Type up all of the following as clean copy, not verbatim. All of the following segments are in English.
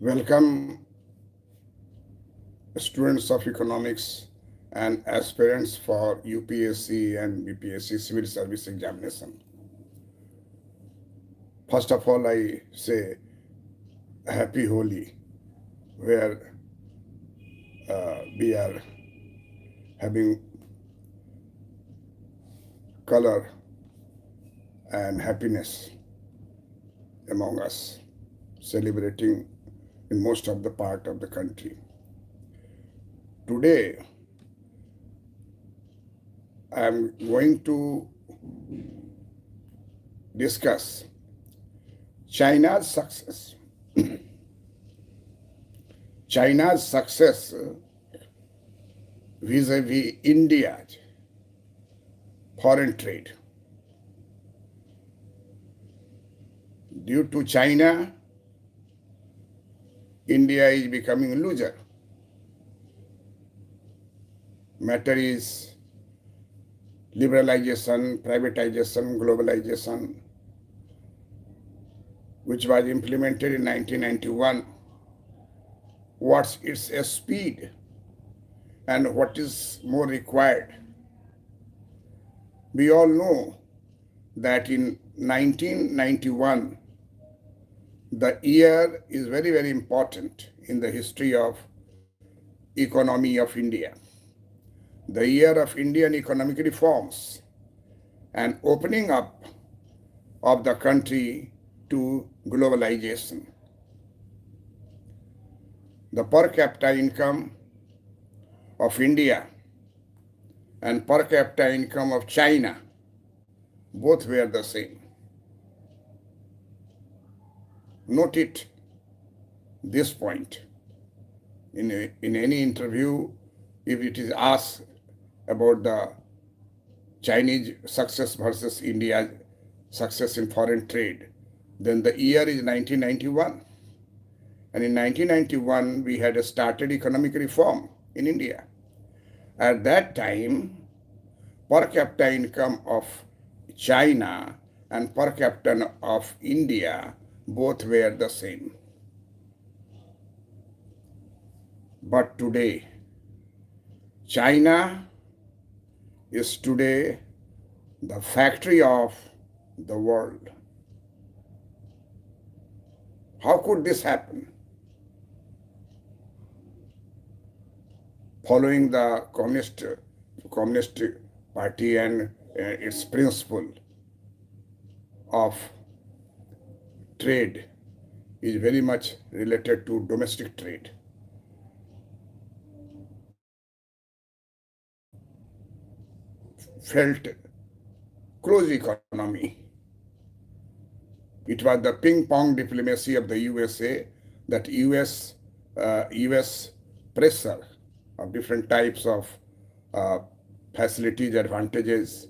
Welcome, students of economics and aspirants for UPSC and BPSC civil service examination. First of all, I say happy Holi, where we are having color and happiness among us, celebrating in most of the part of the country. Today, I am going to discuss China's success. China's success vis-a-vis India's foreign trade. Due to China, India is becoming a loser. Matter is liberalization, privatization, globalization, which was implemented in 1991. What's its speed and what is more required? We all know that in 1991, the year is very, very important in the history of economy of India. The year of Indian economic reforms and opening up of the country to globalization. The per capita income of India and per capita income of China, both were the same. Note it, this point. In any interview, if it is asked about the Chinese success versus India's success in foreign trade, then the year is 1991. And in 1991, we had started economic reform in India. At that time, per capita income of China and per capita of India both were the same. But today, China is today the factory of the world. How could this happen? Following the Communist Party and its principle of trade is very much related to domestic trade. Felt close economy. It was the ping-pong diplomacy of the USA, that US pressure of different types of facilities, advantages,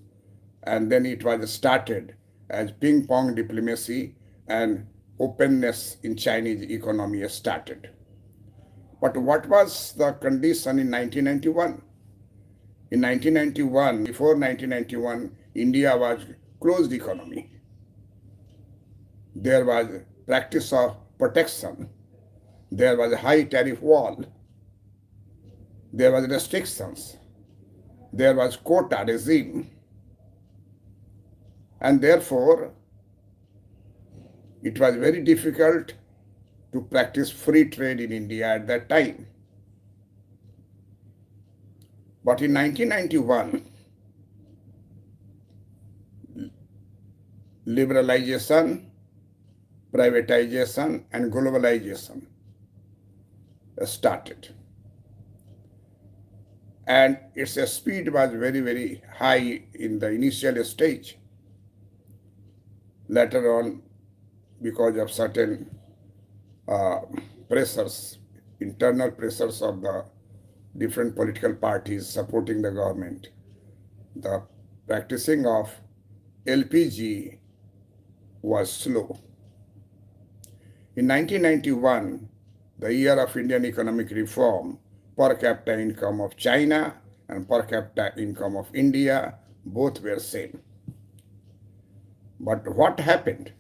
and then it was started as ping-pong diplomacy and openness in Chinese economy started. But what was the condition in 1991? In 1991, before 1991, India was closed economy. There was practice of protection. There was a high tariff wall. There was restrictions. There was quota regime. And therefore, it was very difficult to practice free trade in India at that time. But in 1991, liberalization, privatization, and globalization started. And its speed was very, very high in the initial stage. Later on, because of certain pressures, internal pressures of the different political parties supporting the government, the practicing of LPG was slow. In 1991, the year of Indian economic reform, per capita income of China and per capita income of India, both were same. But what happened?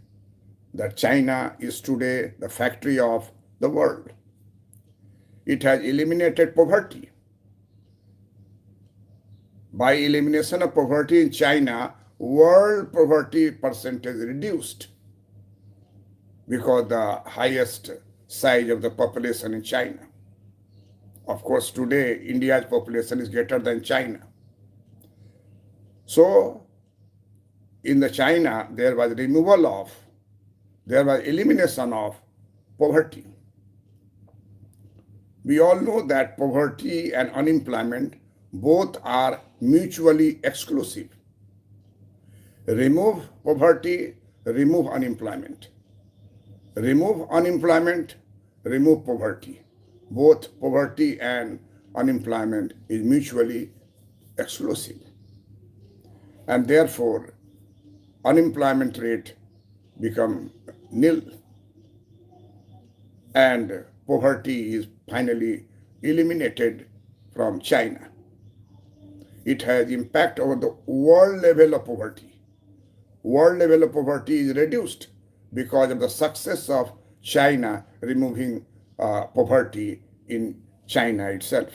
That China is today the factory of the world. It has eliminated poverty. By elimination of poverty in China, world poverty percentage reduced because the highest size of the population in China. Of course, today India's population is greater than China. So, in the China, there was elimination of poverty. We all know that poverty and unemployment both are mutually exclusive. Remove poverty, remove unemployment. Remove unemployment, remove poverty. Both poverty and unemployment is mutually exclusive. And therefore, unemployment rate become nil and poverty is finally eliminated from China. It has impact over the world level of poverty. World level of poverty is reduced because of the success of China removing poverty in China itself.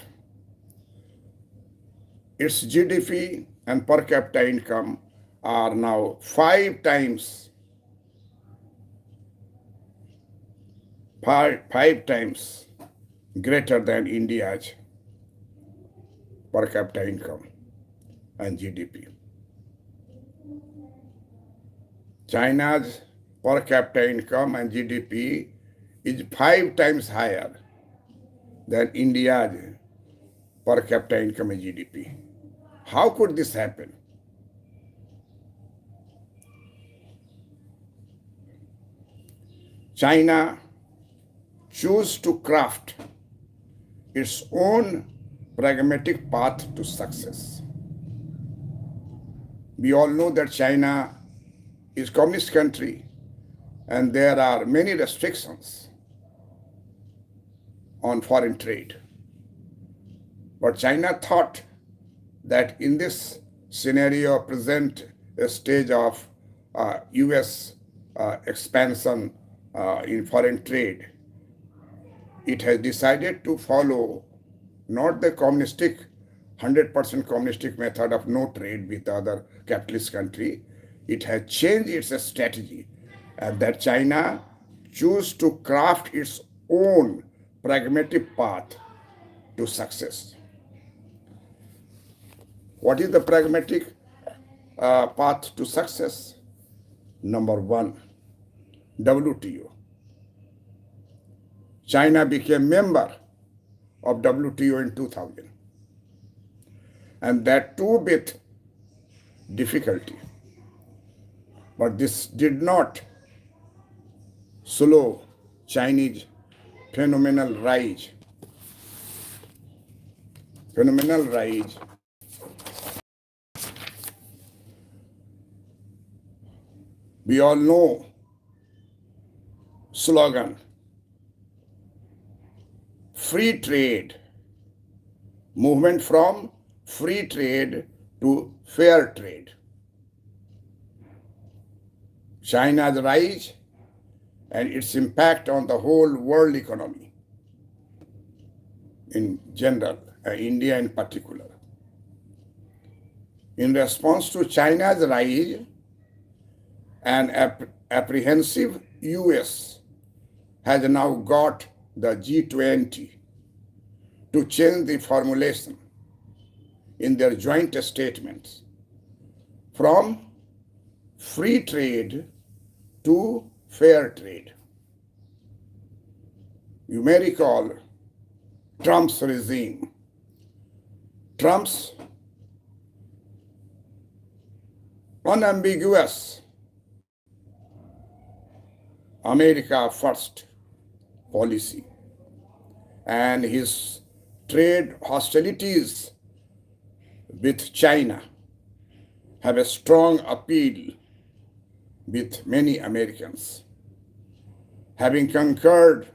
Its GDP and per capita income are now five times greater than India's per capita income and GDP. China's per capita income and GDP is five times higher than India's per capita income and GDP. How could this happen? China chose to craft its own pragmatic path to success. We all know that China is a communist country and there are many restrictions on foreign trade. But China thought that in this scenario, present stage of US expansion in foreign trade, it has decided to follow not the 100% communistic method of no trade with other capitalist country. It has changed its strategy, and that China choose to craft its own pragmatic path to success. What is the pragmatic path to success? Number one, WTO. China became member of WTO in 2000. And that too with difficulty. But this did not slow Chinese phenomenal rise. We all know slogan, free trade, movement from free trade to fair trade. China's rise and its impact on the whole world economy in general, India in particular. In response to China's rise, an apprehensive US has now got the G20 to change the formulation in their joint statements from free trade to fair trade. You may recall Trump's regime. Trump's unambiguous America First policy and his trade hostilities with China have a strong appeal with many Americans. Having conquered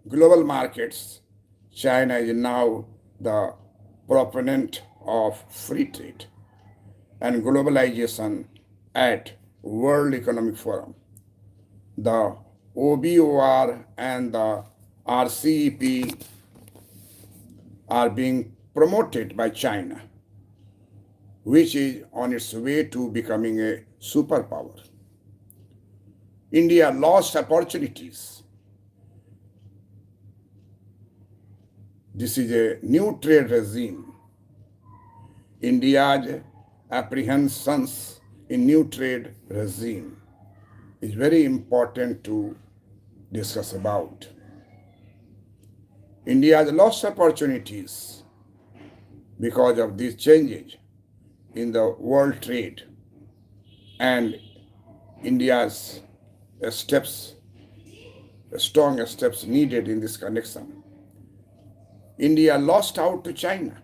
global markets, China is now the proponent of free trade and globalization at World Economic Forum. The OBOR and the RCEP are being promoted by China, which is on its way to becoming a superpower. India lost opportunities. This is a new trade regime. India's apprehensions in new trade regime is very important to discuss about. India has lost opportunities because of these changes in the world trade and India's steps, strong steps needed in this connection. India lost out to China,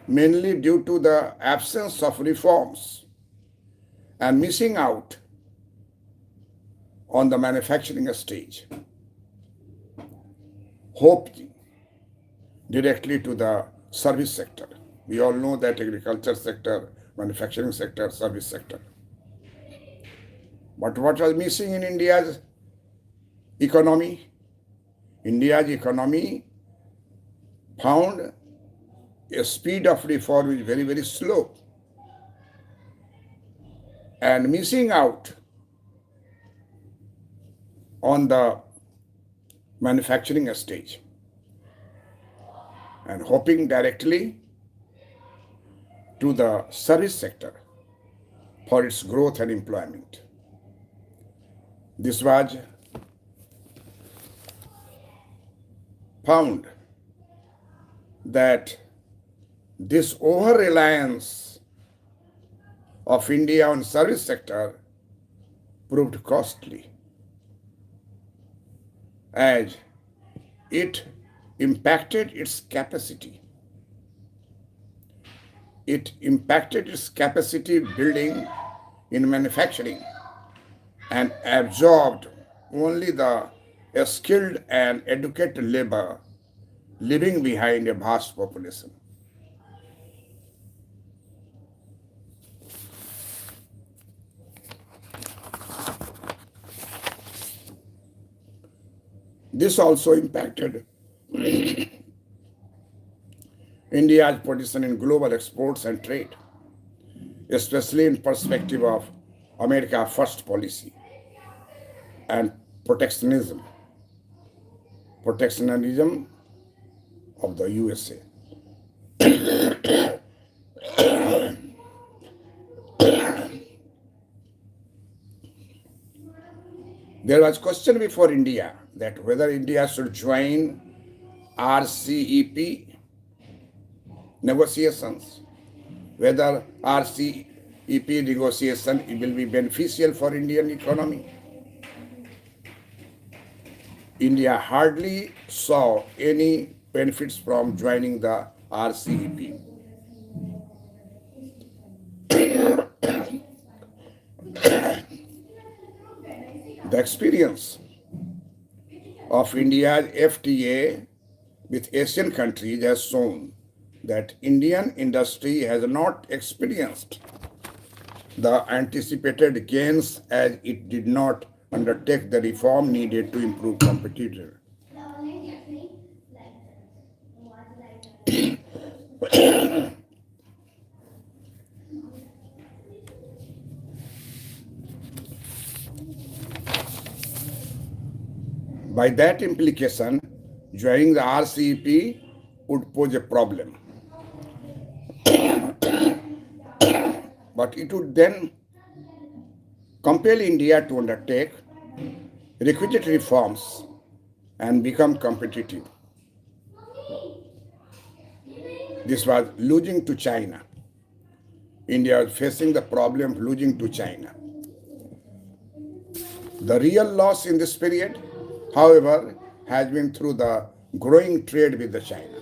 mainly due to the absence of reforms and missing out on the manufacturing stage, hoping directly to the service sector. We all know that agriculture sector, manufacturing sector, service sector. But what was missing in India's economy? India's economy found a speed of reform is very, very slow and missing out on the manufacturing stage and hoping directly to the service sector for its growth and employment. This was found that this over-reliance of India on service sector proved costly as it impacted its capacity. It impacted its capacity building in manufacturing and absorbed only the skilled and educated labor, leaving behind a vast population. This also impacted India's position in global exports and trade, especially in perspective of America First policy and protectionism of the USA. There was question before India that whether India should join RCEP negotiations, whether RCEP negotiation will be beneficial for Indian economy. India hardly saw any benefits from joining the RCEP. The experience of India's FTA with Asian countries has shown that Indian industry has not experienced the anticipated gains as it did not undertake the reform needed to improve competitiveness. By that implication, joining the RCEP would pose a problem. But it would then compel India to undertake requisite reforms and become competitive. This was losing to China. India was facing the problem of losing to China. The real loss in this period, however, has been through the growing trade with the China.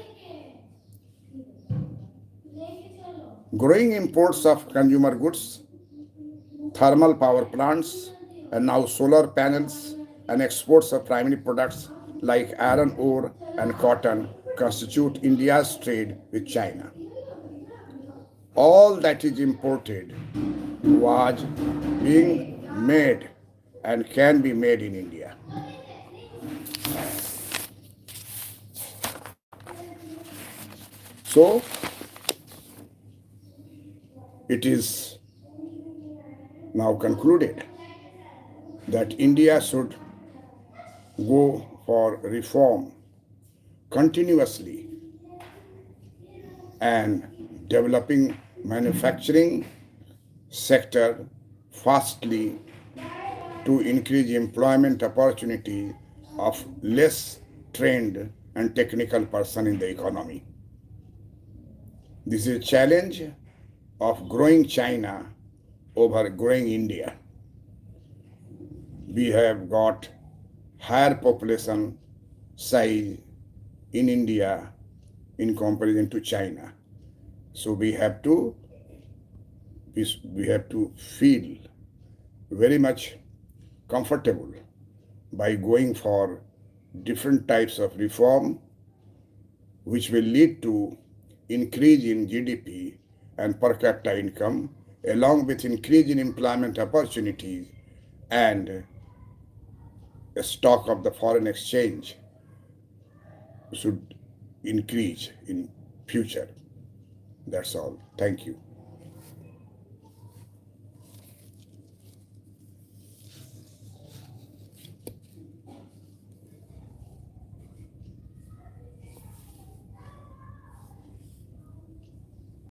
Growing imports of consumer goods, thermal power plants, and now solar panels and exports of primary products like iron ore and cotton constitute India's trade with China. All that is imported was being made and can be made in India. So it is now concluded that India should go for reform continuously and developing manufacturing sector fastly to increase employment opportunity of less trained and technical person in the economy. This is a challenge of growing China over growing India. We have got higher population size in India in comparison to China. So we have to feel very much comfortable by going for different types of reform which will lead to increase in GDP and per capita income along with increase in employment opportunities and a stock of the foreign exchange should increase in future. That's all. Thank you.